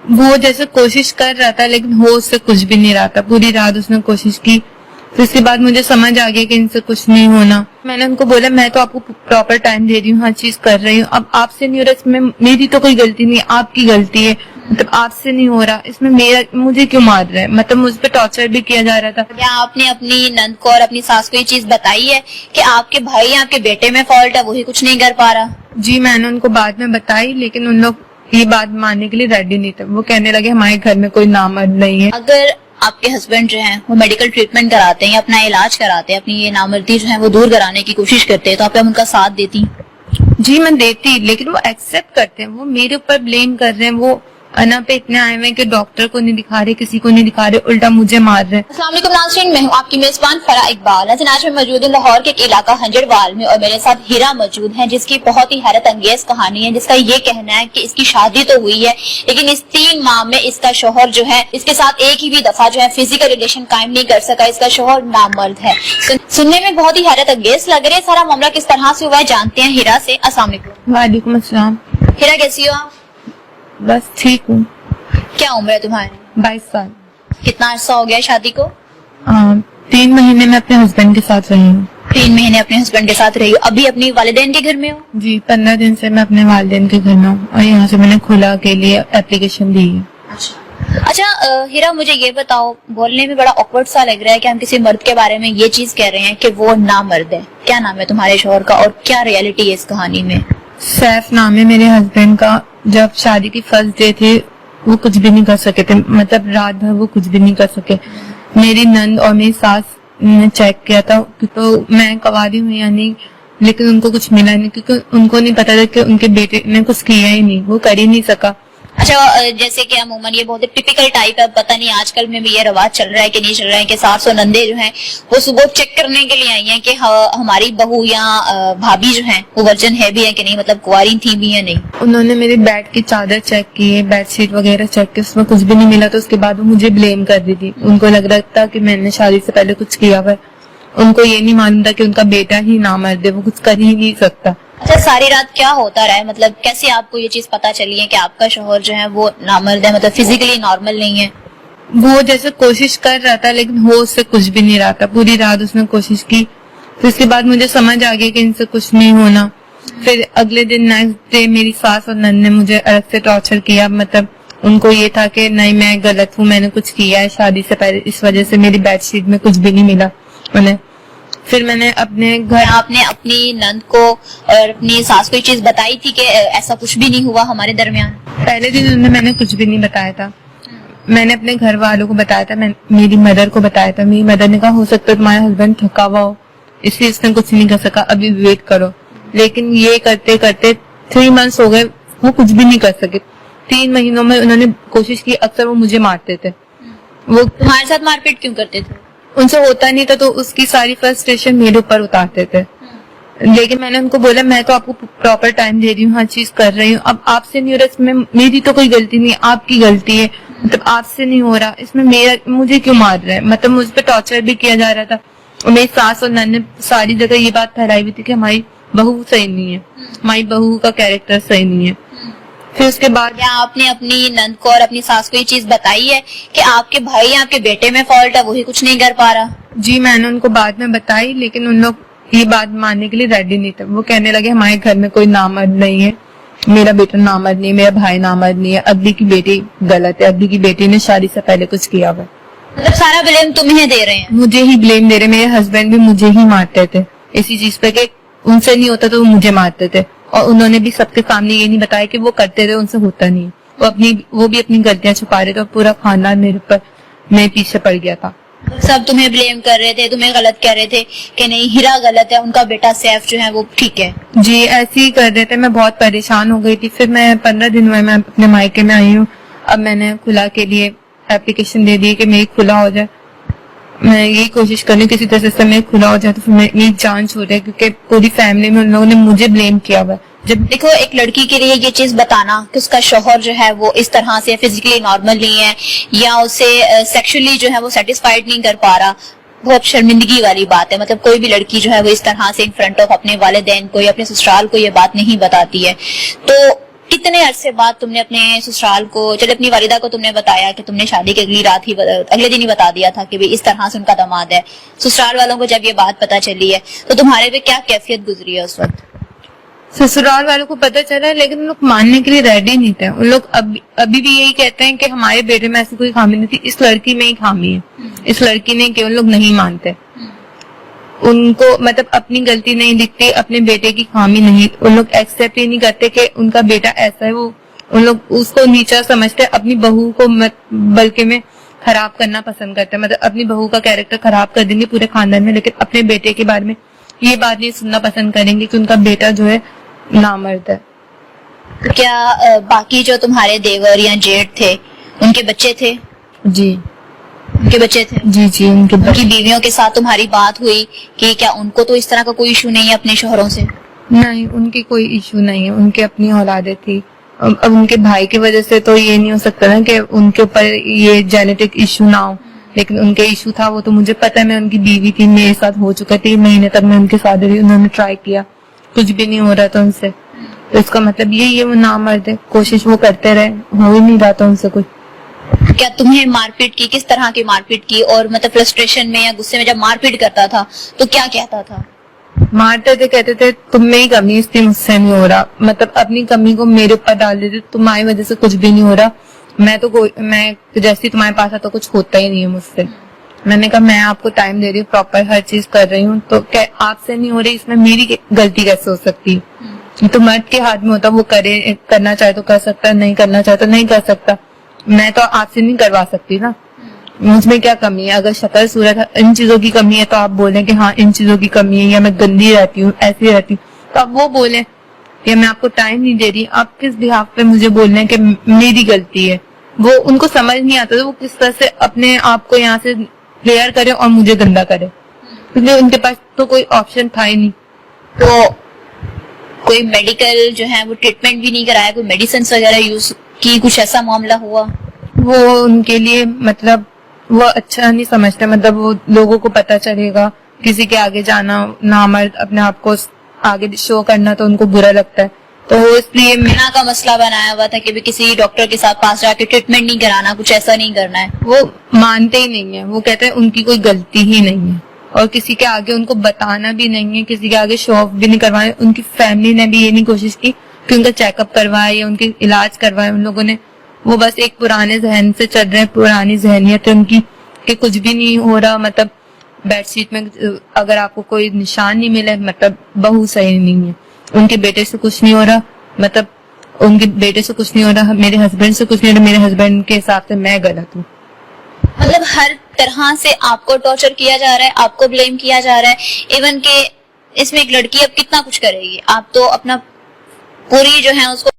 وہ جیسے کوشش کر رہا تھا لیکن ہو اس سے کچھ بھی نہیں رہا تھا. پوری رات اس نے کوشش کی. پھر اس کے بعد مجھے سمجھ آ گیا کہ ان سے کچھ نہیں ہونا. میں نے ان کو بولا میں تو آپ کو پراپر ٹائم دے رہی ہوں, ہر چیز کر رہی ہوں, اب آپ سے نہیں ہو رہا, اس میں میری تو کوئی غلطی نہیں, آپ کی غلطی ہے. مطلب آپ سے نہیں ہو رہا, اس میں مجھے کیوں مار رہا ہے, مطلب مجھ پہ ٹارچر بھی کیا جا رہا تھا. کیا آپ نے اپنی نند کو اور اپنی ساس کو یہ چیز بتائی ہے کہ آپ کے بھائی یا آپ کے بیٹے میں فالٹ ہے, وہی کچھ نہیں کر پا رہا؟ جی میں نے ان کو بعد میں بتائی, لیکن ان لوگ یہ بات ماننے کے لیے ریڈی نہیں تھے. وہ کہنے لگے ہمارے گھر میں کوئی نامرد نہیں ہے. اگر آپ کے ہسبینڈ جو ہیں وہ میڈیکل ٹریٹمنٹ کراتے ہیں یا اپنا علاج کراتے ہیں, اپنی یہ نامردی جو ہے وہ دور کرانے کی کوشش کرتے ہیں, تو آپ ان کا ساتھ دیتی؟ جی میں دیتی, لیکن وہ ایکسپٹ کرتے ہیں, وہ میرے اوپر بلیم کر رہے ہیں. وہ انا پہ اتنے آئے ہوئے کہ ڈاکٹر کو نہیں دکھا رہے, کسی کو نہیں دکھا رہے, الٹا مجھے مار رہے ہیں. السلام علیکم ناظرین, میں ہوں آپ کی میزبان فرح اقبال. آج میں موجود ہوں لاہور کے ایک علاقہ ہنجروال میں, اور میرے ساتھ ہیرا موجود ہیں جس کی بہت ہی حیرت انگیز کہانی ہے, جس کا یہ کہنا ہے کہ اس کی شادی تو ہوئی ہے لیکن اس 3 ماہ میں اس کا شوہر جو ہے اس کے ساتھ ایک ہی بھی دفعہ جو ہے فزیکل ریلیشن قائم نہیں کر سکا. اس کا شوہر نامرد ہے. سننے میں بہت ہی حیرت انگیز لگ رہا ہے. سارا معاملہ کس طرح سے ہوا ہے جانتے ہیں ہیرا سے. السلام علیکم. وعلیکم السلام. ہیرا کیسی ہو آپ؟ بس ٹھیک ہوں. کیا عمر ہے تمہاری؟ 22 سال. کتنا عرصہ ہو گیا شادی کو؟ 3 مہینے میں اپنے ہسبینڈ کے ساتھ رہی ہوں. 3 مہینے اپنے ہسبینڈ کے ساتھ رہی ہو. ابھی اپنی والدین کے گھر میں ہو؟ جی 15 دن سے میں اپنے والدین کے گھر میں ہوں, اور یہاں سے میں نے کھلا کے لیے اپلیکیشن دی ہے. اچھا ہیرا, مجھے یہ بتاؤ, بولنے میں بڑا آکورڈ سا لگ رہا ہے کہ ہم کسی مرد کے بارے میں یہ چیز کہہ رہے ہیں کہ وہ نامرد ہے. کیا نام ہے تمہارے شوہر کا اور کیا ریئلٹی ہے اس کہانی میں؟ سیف نام ہے میرے ہسبینڈ کا. جب شادی کی فرسٹ ڈے تھی وہ کچھ بھی نہیں کر سکے تھے, مطلب رات بھر وہ کچھ بھی نہیں کر سکے. میری نند اور میری ساس نے چیک کیا تھا تو میں کواری ہوں یا نہیں, لیکن ان کو کچھ ملا نہیں, کیونکہ ان کو نہیں پتا تھا کہ ان کے بیٹے نے کچھ کیا ہی نہیں, وہ کر ہی نہیں سکا. اچھا, جیسے کہ عموماً یہ بہت ٹپیکل ٹائپ ہے, پتہ نہیں آج کل میں بھی یہ رواج چل رہا ہے کہ نہیں چل رہا ہے کہ ساس اور نندے جو ہیں وہ صبح چیک کرنے کے لیے آئی ہیں کہ ہماری بہو یا بھابھی جو ہیں وہ ورجن ہے بھی ہے کہ نہیں, مطلب کواری تھی بھی یا نہیں. انہوں نے میری بیڈ کی چادر چیک کی, بیڈ شیٹ وغیرہ چیک کی, اس میں کچھ بھی نہیں ملا. تو اس کے بعد وہ مجھے بلیم کر دی تھی. ان کو لگ رہا تھا کہ میں نے شادی سے پہلے کچھ کیا ہوا ہے. ان کو یہ نہیں معلوم تھا کہ ان کا بیٹا ہی نامرد ہے, وہ کچھ کر ہی نہیں سکتا. اچھا, ساری رات کیا ہوتا رہا ہے, مطلب کیسے آپ کو یہ چیز پتا چلی ہے کہ آپ کا شوہر جو ہے وہ نامرد ہے, مطلب فزیکلی نارمل نہیں ہے؟ وہ جیسے کوشش کر رہا تھا لیکن ہو اس سے کچھ بھی نہیں رہا تھا. پوری رات اس نے کوشش کی. پھر اس کے بعد مجھے سمجھ آ گیا کہ ان سے کچھ نہیں ہونا. پھر اگلے دن نیکسٹ ڈے میری ساس اور نند نے مجھے الگ سے ٹارچر کیا. مطلب ان کو یہ تھا کہ نہیں میں غلط ہوں, میں نے کچھ کیا ہے شادی سے پہلے, اس وجہ سے میری بیڈ شیٹ میں کچھ بھی نہیں ملا انہیں. پھر میں نے اپنے گھر, آپ نے اپنی نند کو اور اپنی ساس کو یہ چیز بتائی تھی کہ ایسا کچھ بھی نہیں ہوا ہمارے درمیان؟ پہلے دن میں نے کچھ بھی نہیں بتایا تھا. میں نے اپنے گھر والوں کو بتایا تھا, میری مدر کو بتایا تھا. میری مدر نے کہا ہو سکتا ہے تمہارا ہسبینڈ تھکا ہوا ہو اس لیے اس نے کچھ نہیں کر سکا, ابھی ویٹ کرو. لیکن یہ کرتے کرتے 3 منتھس ہو گئے, وہ کچھ بھی نہیں کر سکے. 3 مہینوں میں انہوں نے کوشش کی, اکثر وہ مجھے مارتے تھے. وہ تمہارے ساتھ مار پیٹ کیوں کرتے تھے؟ ان سے ہوتا نہیں تھا تو اس کی ساری فرسٹریشن میرے اوپر اتارتے تھے. لیکن میں نے ان کو بولا میں تو آپ کو پراپر ٹائم دے رہی ہوں, ہر چیز کر رہی ہوں, اب آپ سے نہیں ہو رہا, اس میں میری تو کوئی غلطی نہیں, آپ کی غلطی ہے. مطلب آپ سے نہیں ہو رہا, اس میں مجھے کیوں مار رہا ہے. مطلب مجھ پہ ٹارچر بھی کیا جا رہا تھا. اور میری ساس اور نند نے ساری جگہ یہ بات پھیلائی ہوئی تھی کہ ہماری بہو صحیح نہیں ہے, ہماری بہو کا کیریکٹر صحیح نہیں ہے. پھر اس کے بعد کیا آپ نے اپنی نند کو اور اپنی ساس کو یہ چیز بتائی ہے کہ آپ کے بھائی یا آپ کے بیٹے میں فالٹ ہے, وہی کچھ نہیں کر پا رہا؟ جی میں نے ان کو بعد میں بتائی, لیکن ان لوگ یہ بات ماننے کے لیے ریڈی نہیں تھے. وہ کہنے لگے ہمارے گھر میں کوئی نامرد نہیں ہے, میرا بیٹا نامرد نہیں, میرا بھائی نامرد نہیں ہے, اگلی کی بیٹی غلط ہے, اگلی کی بیٹی نے شادی سے پہلے کچھ کیا ہوا. مطلب سارا بلیم تمہیں دے رہے ہیں؟ مجھے ہی بلیم دے رہے. میرے ہسبینڈ بھی مجھے ہی مارتے تھے اسی چیز پہ کہ ان سے نہیں ہوتا تو وہ مجھے مارتے تھے. اور انہوں نے بھی سب کے سامنے یہ نہیں بتایا کہ وہ کرتے تھے, ان سے ہوتا نہیں. وہ بھی اپنی غلطیاں چھپا رہے تھے, اور پورا خاندان میرے اوپر میں پیچھے پڑ گیا تھا. سب تمہیں بلیم کر رہے تھے, تمہیں غلط کہہ رہے تھے کہ نہیں ہیرا غلط ہے, ان کا بیٹا سیف جو ہے وہ ٹھیک ہے. جی ایسے ہی کر رہے تھے. میں بہت پریشان ہو گئی تھی. پھر میں 15 دن ہوئے میں اپنے مائکے میں آئی ہوں. اب میں نے کھلا کے لیے اپلیکیشن دے دی کہ میری کھلا ہو جائے. میں یہی کوشش کر رہی ہوں کسی طرح سے میری کھلا ہو جائے, تو پھر میری جانچ ہو جائے, کیونکہ پوری فیملی میں ان لوگوں نے مجھے بلیم کیا ہوا. جب دیکھو ایک لڑکی کے لیے یہ چیز بتانا کہ اس کا شوہر جو ہے وہ اس طرح سے فزیکلی نارمل نہیں ہے یا اسے سیکشولی جو ہے وہ سیٹسفائیڈ نہیں کر پا رہا, بہت شرمندگی والی بات ہے. مطلب کوئی بھی لڑکی جو ہے وہ اس طرح سے ان فرنٹ آف اپنے والدین کو یا اپنے سسرال کو یہ بات نہیں بتاتی ہے. تو کتنے عرصے بعد تم نے اپنے سسرال کو, چلے اپنی والدہ کو تم نے بتایا کہ تم نے شادی کے اگلے دن ہی بتا دیا تھا کہ اس طرح سے ان کا داماد ہے, سسرال والوں کو جب یہ بات پتا چلی ہے تو تمہارے پہ کیا کیفیت گزری ہے اس وقت؟ سسرال والوں کو پتہ چلا ہے لیکن ان لوگ ماننے کے لیے ریڈی نہیں تھے. ان لوگ ابھی بھی یہی کہتے ہیں کہ ہمارے بیٹے میں ایسی کوئی خامی نہیں تھی, اس لڑکی میں ہی خامی ہے, اس لڑکی نے کہ ان لوگ نہیں مانتے. ان کو مطلب اپنی غلطی نہیں دکھتی, اپنے بیٹے کی خامی نہیں, ان لوگ ایکسپٹ ہی نہیں کرتے کہ ان کا بیٹا ایسا ہے. وہ ان لوگ اس کو نیچا سمجھتے, اپنی بہو کو بلکہ میں خراب کرنا پسند کرتے, مطلب اپنی بہو کا کیریکٹر خراب کر دیں گے پورے خاندان میں, لیکن اپنے بیٹے کے بارے میں یہ بات نہیں سننا پسند کریں گے کہ ان کا بیٹا جو ہے نامرد ہے. کیا باقی جو تمہارے دیور یا جیٹ تھے ان کے بچے تھے؟ جی ان کے بچے تھے. جی ان کے ان کی بیویوں کے ساتھ تمہاری بات ہوئی کہ کیا ان کو تو اس طرح کا کوئی ایشو نہیں ہے اپنے شوہروں سے؟ نہیں, ان کی کوئی ایشو نہیں ہے, ان کی اپنی اولادیں تھی. اب ان کے بھائی کی وجہ سے تو یہ نہیں ہو سکتا نا کہ ان کے اوپر یہ جینیٹک ایشو نہ ہو, لیکن ان کے ایشو تھا وہ تو مجھے پتا ہے. میں ان کی بیوی تھی, میرے ساتھ ہو چکا 3 مہینے تک میں ان کے ساتھ رہی, انہوں نے ٹرائی کیا, کچھ بھی نہیں ہو رہا تھا ان سے. تو اس کا مطلب یہی ہے وہ نامرد ہے, کوشش وہ کرتے رہے, ہو ہی نہیں رہا تھا ان سے کچھ. کیا تمہیں مار پیٹ کی, کس طرح کی مار پیٹ کی, اور مطلب فرسٹریشن میں یا غصے میں جب مار پیٹ کرتا تھا تو کیا کہتا تھا؟ مارتے تھے, کہتے تھے تم میں ہی کمی, اس لیے مجھ سے نہیں ہو رہا, مطلب اپنی کمی کو میرے اوپر ڈال دیتے, تمہاری وجہ سے کچھ بھی نہیں ہو رہا, میں جیسے تمہارے پاس آتا کچھ ہوتا ہی نہیں ہے مجھ سے. میں نے کہا میں آپ کو ٹائم دے رہی ہوں, پراپر ہر چیز کر رہی ہوں, تو آپ سے نہیں ہو رہی, اس میں میری غلطی کیسے ہو سکتی؟ تو مرد کے ہاتھ میں ہوتا, وہ کرنا چاہے تو کر سکتا, نہیں کرنا چاہے تو نہیں کر سکتا. میں تو آپ سے نہیں کروا سکتی نا, مجھ میں کیا کمی ہے؟ اگر شکل صورت ان چیزوں کی کمی ہے تو آپ بولیں کہ ہاں ان چیزوں کی کمی ہے, یا میں گندی رہتی ہوں, ایسی رہتی ہوں, تو آپ وہ بولیں. یا میں آپ کو ٹائم نہیں دے رہی, آپ کس بحاف پہ مجھے بول رہے ہیں کہ میری غلطی ہے؟ وہ ان کو سمجھ نہیں آتا وہ کس طرح سے اپنے آپ کو یہاں سے کلیئر کرے اور مجھے گندا کرے, کیونکہ ان کے پاس تو کوئی آپشن تھا ہی نہیں. تو کوئی میڈیکل جو ہے وہ ٹریٹمنٹ بھی نہیں کرایا, کوئی میڈیسنس وغیرہ یوز کی, کچھ ایسا معاملہ ہوا؟ وہ ان کے لیے مطلب وہ اچھا نہیں سمجھتے, مطلب وہ لوگوں کو پتا چلے گا, کسی کے آگے جانا, نامرد اپنے آپ کو آگے شو کرنا تو ان کو برا لگتا ہے. تو وہ اس لیے مینا کا مسئلہ بنایا ہوا تھا کہ کسی ڈاکٹر کے ساتھ پاس جا کے ٹریٹمنٹ نہیں کرانا, کچھ ایسا نہیں کرنا ہے. وہ مانتے ہی نہیں ہیں, وہ کہتے ہیں ان کی کوئی غلطی ہی نہیں ہے, اور کسی کے آگے ان کو بتانا بھی نہیں ہے, کسی کے آگے شو آف بھی نہیں کروانا. ان کی فیملی نے بھی یہ نہیں کوشش کی کہ ان کا چیک اپ کروائے یا ان کے علاج کروائے. ان لوگوں نے وہ بس ایک پرانے ذہن سے چل رہے ہیں, پرانی ذہنیت ہے ان کی کہ کچھ بھی نہیں ہو رہا, مطلب بیڈ شیٹ میں اگر آپ کو کوئی نشان نہیں ملے مطلب بہو صحیح نہیں ہے, ان کے بیٹے سے کچھ نہیں ہو رہا, مطلب ان کے بیٹے سے کچھ نہیں ہو رہا, میرے ہسبینڈ سے کچھ نہیں ہو رہا, میرے ہسبینڈ کے حساب سے میں غلط ہوں. مطلب ہر طرح سے آپ کو ٹارچر کیا جا رہا ہے, آپ کو بلیم کیا جا رہا ہے, ایون کہ اس میں ایک لڑکی اب کتنا کچھ کرے گی, آپ تو اپنا پوری جو ہے اس کو